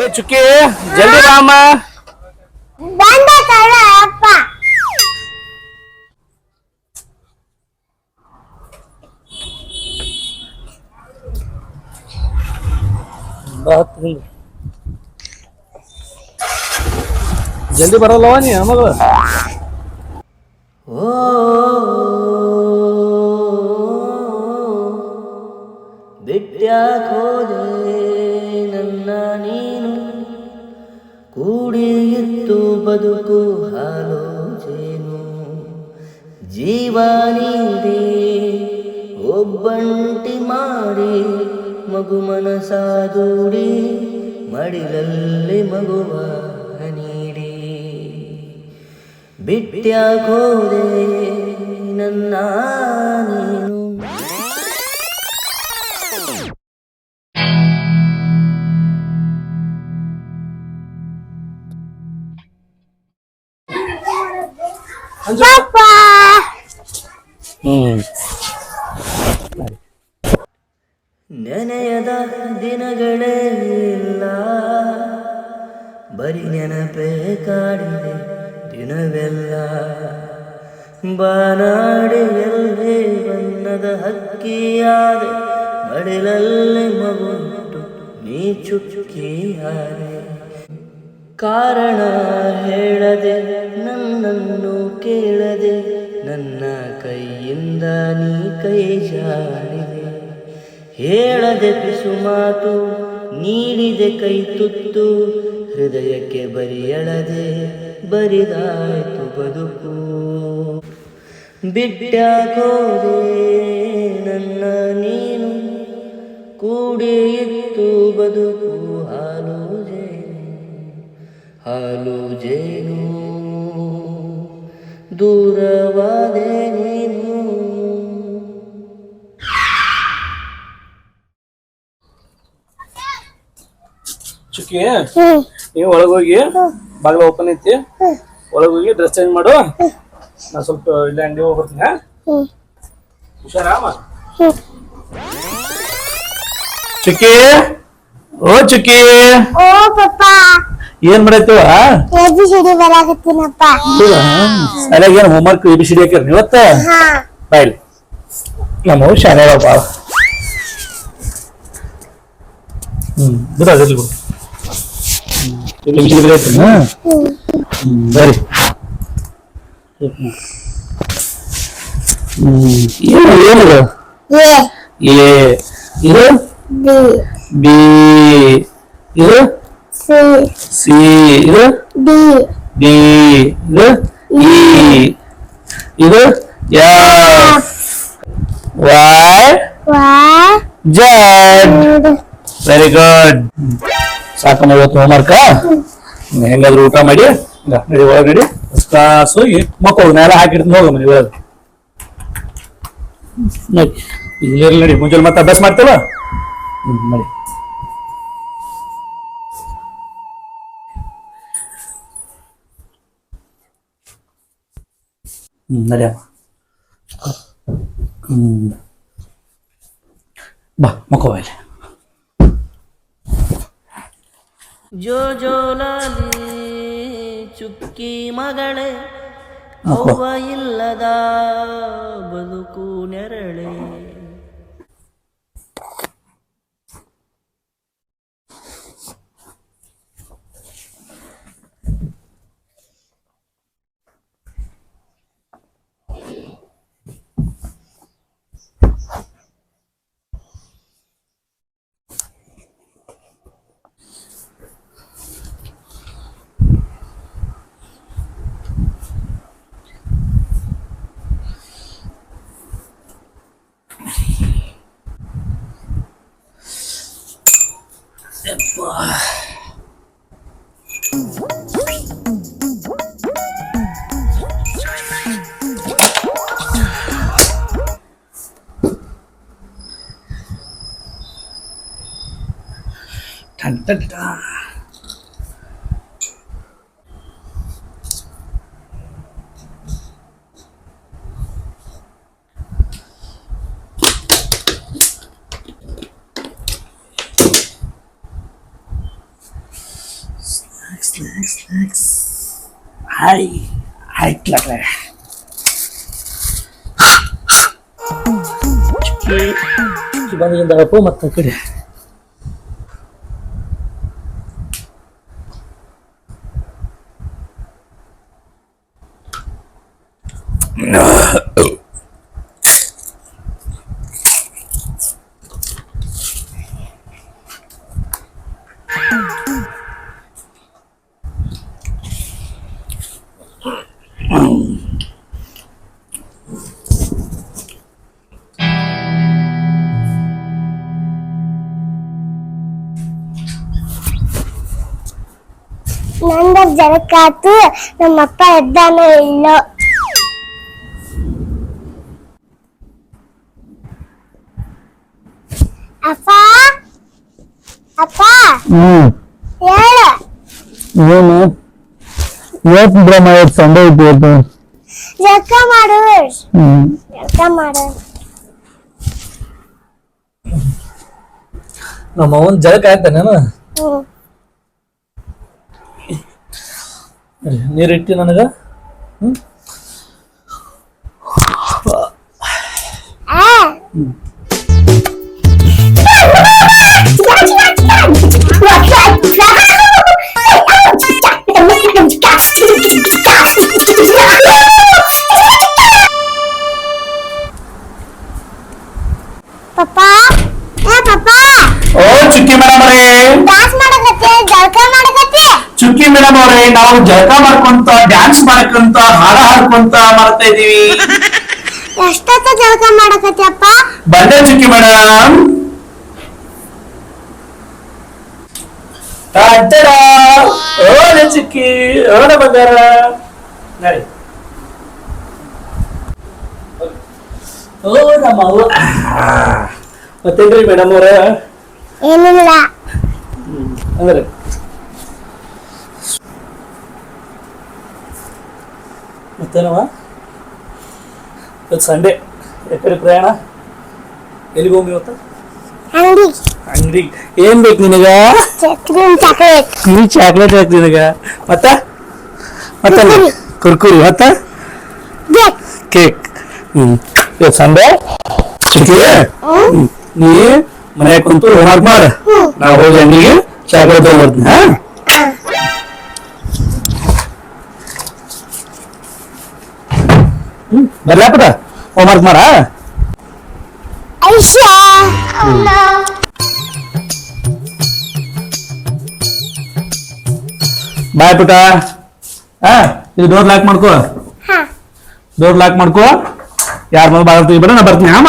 ಏ ಚುಕ್ಕಿ ಜಲ್ದಿ ಬಾಮ್ಮ. ಬಂದ ತಡ ಅಪ್ಪ. ಜಲ್ದಿ ಬರಲ್ಲವ ನೀ ಮಗಳು. ಓ ಬಿಟ್ಟ್ಯಾಕೋದೆ ನನ್ನ ನೀನು ಕೂಡಿ ಇತ್ತು ಬದುಕು ಹಾಲು ಜೇನು ಜೀವ ನೀಡಿ ಒಬ್ಬಂಟಿ ಮಾಡಿ ಮಗು ಮನಸಾದೂಡಿ ಮಡಿಲಲ್ಲಿ ಮಗುವ ನೀಡಿ ಬಿಟ್ಟ್ಯಾಕೋದೆ ನನ್ನ ನೀನು. ಪಪ್ಪ ನೆನೆಯದ ದಿನಗಳೇ ಇಲ್ಲ ಬರೀ ನೆನಪೇ ಕಾಡಿದೆ ದಿನವೆಲ್ಲ ಬಾನಾಡಿಯಲ್ಲೇ ಬಣ್ಣದ ಹಕ್ಕಿಯಾದೆ ಮಡಿಲಲ್ಲಿ ಮಗುಂಟು ನೀ ಚುಕ್ಕಿಯಾದೆ ಕಾರಣ ಹೇಳದೆ ನನ್ನನ್ನು ಕೇಳದೆ ನನ್ನ ಕೈಯಿಂದ ನೀ ಕೈ ಜಾರಿದೆ ಹೇಳದೆ ಪಿಸು ಮಾತು ನೀಡಿದೆ ಕೈ ತುತ್ತು ಹೃದಯಕ್ಕೆ ಬರಿಯಳದೆ ಬರಿದಾಯ್ತು ಬದುಕು ಬಿಟ್ಟ್ಯಾಕೋದೆ ನನ್ನ ನೀನು ಕೂಡಿ ಇತ್ತು ಬದುಕು ಹಾಲು ಜೇನು ದೂರವಾದೆ ನೀನು. ಚುಕ್ಕಿ ನೀವು ಒಳಗೋಗಿ ಬಾಗಿಲು ಓಪನ್ ಐತಿ, ಒಳಗೋಗಿ ಡ್ರೆಸ್ ಚೇಂಜ್ ಮಾಡು. ನಾ ಸ್ವಲ್ಪ ಇಲ್ಲ ಅಂಗಡಿ ಹೋಗ್ಬರ್ತೀನಿ. ಹುಷಾರಾಮ. ಚುಕ್ಕಿ ಓ ಚುಕ್ಕಿ. ಓ ಪಪ್ಪ ಏನ್ ಮಾಡೈತಿವ? ABCD ಬರಾಕತ್ತೀನಪ್ಪ. ಶಾಲೆಗೆ ಏನು ಹೋಮ್ವರ್ಕ್ ABCD ಹಾಕಿರಿ ಇವತ್ತ? ಬಾಯ್ಲಿ ನಮ್ಮ ಶಾಲೆ ಬಾಳ ಬಿಡೋದಿಲ್ಲ ಬಿಡು. ABCD ಆಯ್ತು ಬರ್ರಿ. ಏನದು? ಎ ಇದು ಬಿ ಇದು ಸಿ ಇದು ಡಿ ಇದು ಇ ಇದು F Y Z. Very good. ಸಾಕಮ್ಮ ಇವತ್ತು ಹೋಮ್ವರ್ಕ್. ಹೆಂಗಾದ್ರು ಊಟ ಮಾಡಿ ನಡಿ ಒಳಗೆ ನಡಿ. ಕ್ಲಾಸ್ ಹೋಗಿ ಮಕ್ಕಳು ನೆಲ ಹಾಕಿಡ್ತೀನಿ ಹೋಗಮ್ಮ ನೀವು ಒಳಗೆ. ಇಲ್ಲಿ ನಡಿ ಮುಂಜಾನೆ ಮತ್ತೆ ಅಭ್ಯಾಸ ಮಾಡ್ತೇವ ನಡಿ. ನಡಿಯಮ್ಮ ಬಾ ಮಕ್ಕೋ ಇಲ್ಲಿ. ಜೋಜೋಲಾಲಿ ಚುಕ್ಕಿ ಮಗಳೇ ಅವ್ವ ಇಲ್ಲದ ಬದುಕು ನೆರಳೆ. ಹಾಯ್ ಆಯ್ತ್ಲಾಗ್ರೆ ಬಂದಿಂದಪ್ಪ ಮತ್ತೆ ಕಡೆ ನಂದ ಜಲಕಾತು ನಮ್ಮಪ್ಪ ಎದ್ದಾನೋ ಇಲ್ಲೋ. ಅಪ್ಪ ಅಪ್ಪ ಹೇಳ. ಏನು ಇವತ್ತು ಬ್ರಹ್ಮ ಇವತ್ತು ಸಂಡೆ ಇದ್ದು ಇವತ್ತು ಜಳಕ ಮಾಡು ಜಳಕ ಮಾಡು. ನಮ್ಮ ಅವನ್ ಜಳಕ ಆಯ್ತ ನಾನು ನೀರಿಟ್ಟಿ ನನಗ ಪಪ್ಪ ಪಪ್ಪ ಓ ಚುಕ್ಕಿ ಮೇಡಮ್ ಅವರೇ ಡ್ಯಾನ್ಸ್ ಮಾಡಕತ್ತೆ ಜಳಕ ಮಾಡಕತ್ತೆ. ಚುಕ್ಕಿ ಮೇಡಮ್ ಅವರೇ ನಾವು ಜಳಕ ಮಾಡ್ಕೊಂತ ಡ್ಯಾನ್ಸ್ ಮಾಡಕ್ಕಂತ ಹಾಡ ಹಾಡ್ಕೊಂತ ಮಾಡ್ತಾ ಇದೀವಿ. ಎಷ್ಟೊತ್ತ ಜಳಕ ಮಾಡಕತ್ತೆ ಅಪ್ಪ? ಬಂದೆ ಚುಕ್ಕಿ ಮೇಡಮ್. ಓ ಚುಕ್ಕಿ ಓಡ ಬಂಗಾರ ನಡಿ. ಓ ನಮ್ಮ ಮತ್ತೇನ್ರಿ ಮೇಡಮ್ ಅವ್ರ ಏನಿಲ್ಲ ಅಂದ್ರೆ ಮತ್ತೇನವ ಇವತ್ತು ಸಂಡೇ ಯಾಕಡೆ ಪ್ರಯಾಣ ಎಲ್ಲಿಗೆ ಹೋಗಿ ಇವತ್ತು? ಅಂಗಡಿ ಅಂಗಡಿ ಏನ್ ಬೇಕು ನಿನಗ? ಚಾಕ್ಲೇಟ್ ಈ ಚಾಕ್ಲೇಟ್ ಬೇಕು ನಿನಗ ಮತ್ತ ಮತ್ತೆ ಕುರ್ಕುರಿ ಮತ್ತ ಕೇಕ್. ಇವತ್ತು ಸಂಡೇ ನೀ ಮನ್ಯಾಗ ಕುಂತು ಹೋಮ್ವರ್ಕ್ ಮಾಡ. ನಾವು ಹೋಗಿ ಅಂಗಡಿಗೆ ಚಾಕ್ಲೇಟ್ ತಗೊಂಡ್ಬರ್ತೀನಿ. ಬರ್ಲಾಪದ ಹೋಮ್ವರ್ಕ್ ಮಾಡ. ಐಶಾ ಬಾಯ್ ಪುಟ. ಇದು ಡೋರ್ ಲಾಕ್ ಮಾಡ್ಕೋ. ಡೋರ್ ಲಾಕ್ ಮಾಡ್ಕೋ. ಯಾರ ಮಗ ಬಾಳ್ತೀವಿ ಬೇಡ ನಾ ಬರ್ತೀನಿ. ಅಮ್ಮ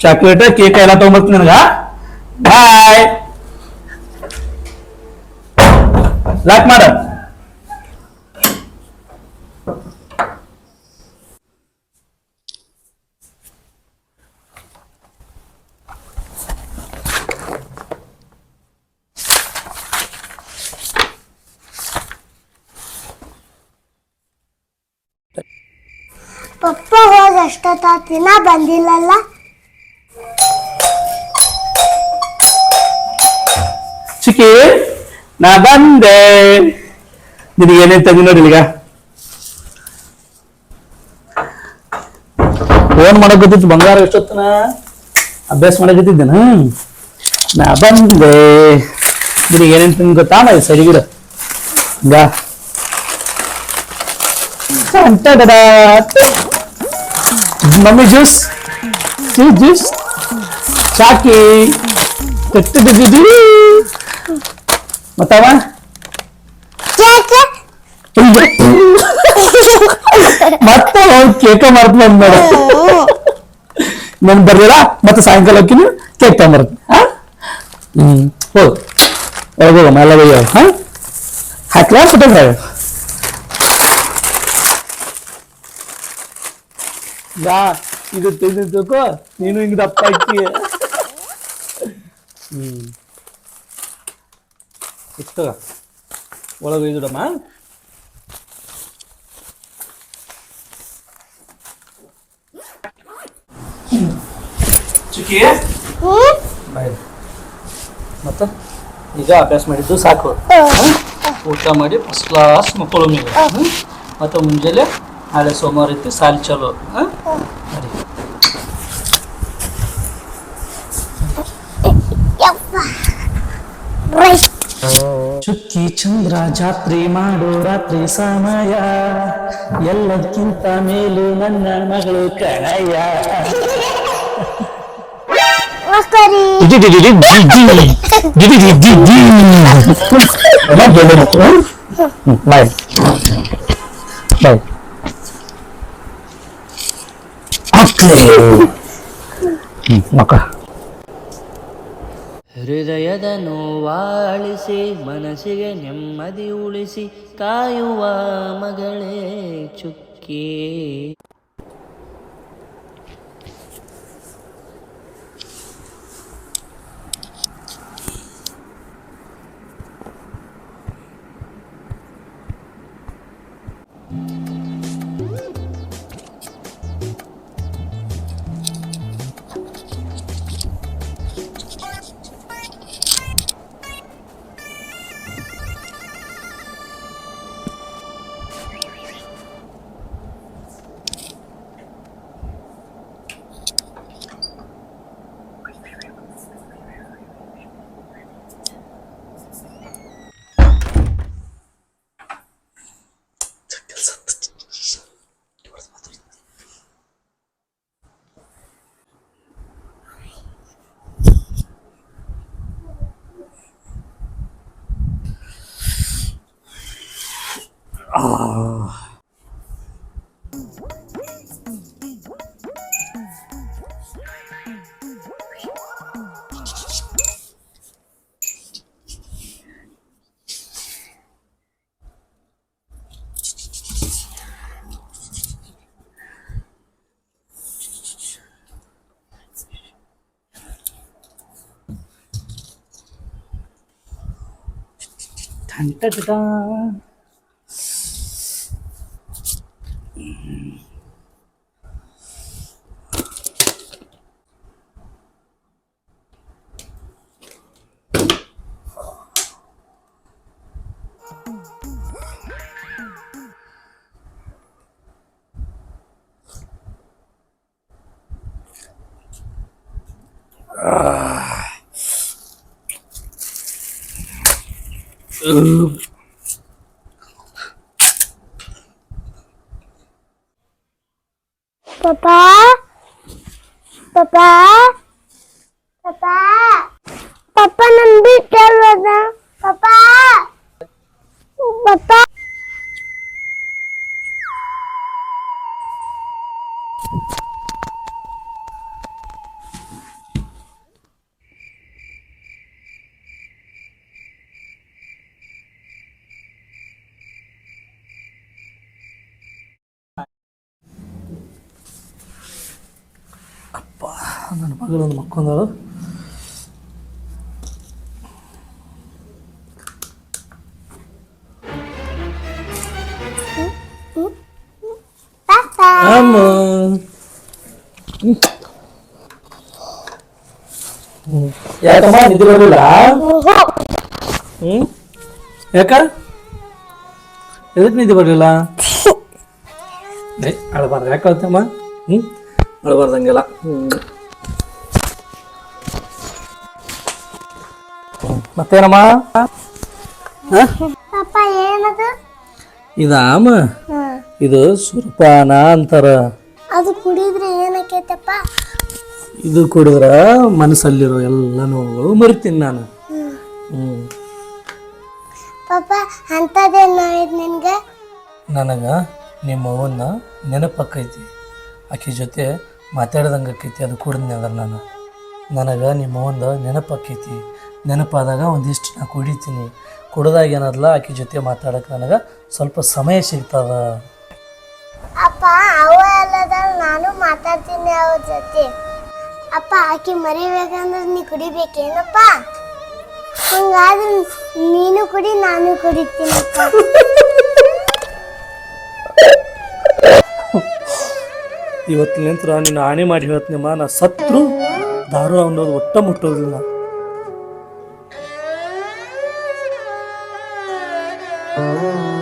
ಚಾಕ್ಲೇಟ್ ಕೇಕ್ ಎಲ್ಲ ತಗೊಂಡ್ಬರ್ತೀನಿ ನನಗ. ಬಾಯ್. ಲಾಕ್ ಮಾಡ. ಪಪ್ಪ ಹೋದ ಅಷ್ಟೊತ್ತಿನ ಬಂದಿಲ್ಲಲ್ಲ. ಚಿಕ್ಕಿ ನಾ ಬಂದೆ. ನಿನಗೆ ಏನೇನ್ ತಂದಿ ನೋಡಿ ಈಗ. ಫೋನ್ ಮಾಡಕ್ ಗೊತ್ತಿತ್ತು ಬಂಗಾರ ಎಷ್ಟೊತ್ತನ ಅಭ್ಯಾಸ ಮಾಡಕ್ ಗೊತ್ತಿದ್ದೇನ. ನಾ ಬಂದೆ. ನಿನಗೆ ಏನೇನ್ ತಂದಿ ಗೊತ್ತಾ? ನಾ ಸರಿಗಿಡ ಹಂಗ ಮಮ್ಮಿ ಜ್ಯೂಸ್ ಜ್ಯೂಸ್ ಚಾಕಿ ಮತ್ತವ ಮತ್ತೆ ಕೇಕ ಮರ್ತ ಬಂದ್ಬೇಡ. ನನ್ ಬರ್ಲಿಲ್ಲ ಮತ್ತೆ ಸಾಯಂಕಾಲ ಹೋಗ್ತೀನಿ ಕೇಕ್ ತಗೊಂಬರ್ತೀನಿ. ಹೋಗ್ ಒಳಗೋಗಮ್ಮ ಎಲ್ಲ ಬೈಯ ಹಾಕ್ಲಾ ಪುಟ್ಟ. ಬಾ ಇದು ತಿಂದಿದ್ದಕ್ಕೋ ನೀನು ಹಿಂಗ ದಪ್ಪ ಹಾಕಿ. ಇಷ್ಟ ಒಳಗೆ ಇಡಮ್ಮ. ಚುಕ್ಕಿ ಮತ್ತ ಈಗ ಅಭ್ಯಾಸ ಮಾಡಿದ್ದು ಸಾಕು. ಊಟ ಮಾಡಿ ಫಸ್ಟ್ ಕ್ಲಾಸ್ ಮಕ್ಕಳು ನೀವು ಮತ್ತು ಮುಂಜಾನೆ ನಾಳೆ ಸೋಮವಾರ ಐತಿ ಸಾಲಿ ಚಲೋ ಹಾಂ ಸರಿ. ಚುಕ್ಕಿ ಚಂದ್ರ ಜಾತ್ರೆ ಮಾಡೋ ರಾತ್ರಿ ಸಮಯ ಎಲ್ಲದಕ್ಕಿಂತ ಮೇಲೂ ನನ್ನ ಮಗಳು ಕಣಯ್ಯ. ಬಾಯ್ ಬಾಯ್ ಮಕ್ಕ ಹೃದಯದ ನೋವಾಳಿಸಿ ಮನಸ್ಸಿಗೆ ನೆಮ್ಮದಿ ಉಳಿಸಿ ಕಾಯುವ ಮಗಳೇ ಚುಕ್ಕಿ. Papa, Papa, Papa, Papa ನನ್ ಬಿಟ್ಟಲ್ವದ Papa, Papa. ನನ್ನ ಮಗಳೊಂದು ಮಕ್ಕೊಂದಳು. ಅಮ್ಮ ಯಾಕಮ್ಮ ನಿದ್ದೆ ಬರಲಿಲ್ಲ? ಯಾಕ ಎದಕ್ಕೆ ನಿದ್ದೆ ಬರಲಿಲ್ಲ? ಅಳಬಾರ್ದು ಯಾಕೆ ಅಳ್ತಮ್ಮ? ಅಳಬಾರ್ದಂಗೆಲ್ಲ. ಮತ್ತೇನಮ್ಮ? Papa ಏನದು? ಇದಾಮ ಇದು ಸುರಪಾನ ಅಂತಾರ. ಅದು ಕುಡಿದ್ರೆ ಏನಕ್ಕೈತಪ್ಪ? ಇದು ಕುಡಿದ್ರ ಮನಸ್ಸಲ್ಲಿರೋ ಎಲ್ಲ ನೋವುಗಳು ಮರಿತೀನಿ ನಾನು. ಪಾಪ ಅಂಥದ್ದೇನು ನೋಡಿದ್ ನಿನ್ಗೆ? ನನಗ ನಿಮ್ಮ ಅವನ್ನ ನೆನಪಕ್ಕೈತಿ, ಆಕೆ ಜೊತೆ ಮಾತಾಡ್ದಂಗೆ ಆಕೈತಿ. ಅದು ಕುಡಿದ್ನಿ ಅಂದ್ರೆ ನನಗೆ ನಿಮ್ಮ ಒಂದು ನೆನಪಕ್ಕೈತಿ. ನೆನಪಾದಾಗ ಒಂದಿಷ್ಟು ನಾ ಕುಡಿತೀನಿ. ಕುಡ್ದಾಗ ಏನದಲ್ಲ ಆಕೆ ಜೊತೆ ಮಾತಾಡಕ್ಕೆ ನನಗೆ ಸ್ವಲ್ಪ ಸಮಯ ಸಿಗ್ತದ. ಅಪ್ಪ ಅವ ಅಲ್ಲದ ನಾನು ಮಾತಾಡ್ತೀನಿ ಅವ್ರ ಜೊತೆ. ಅಪ್ಪ ಆಕೆ ಮರಿಬೇಕಂದ್ರೆ ನೀ ಕುಡಿಬೇಕೇನಪ್ಪ? ಹಂಗಾದ್ರೆ ನೀನು ಕುಡಿ, ನಾನು ಕುಡಿತೀನಪ್ಪ. ಇವತ್ತಿನಿಂತ್ರ ನೀನು ಆಣೆ ಮಾಡಿ ಹೇಳ್ತೀನಮ್ಮ, ನಾ ಸತ್ರು ದಾರು ಅನ್ನೋದು ಒಟ್ಟ ಮುಟ್ಟೋದಿಲ್ಲ. ಆ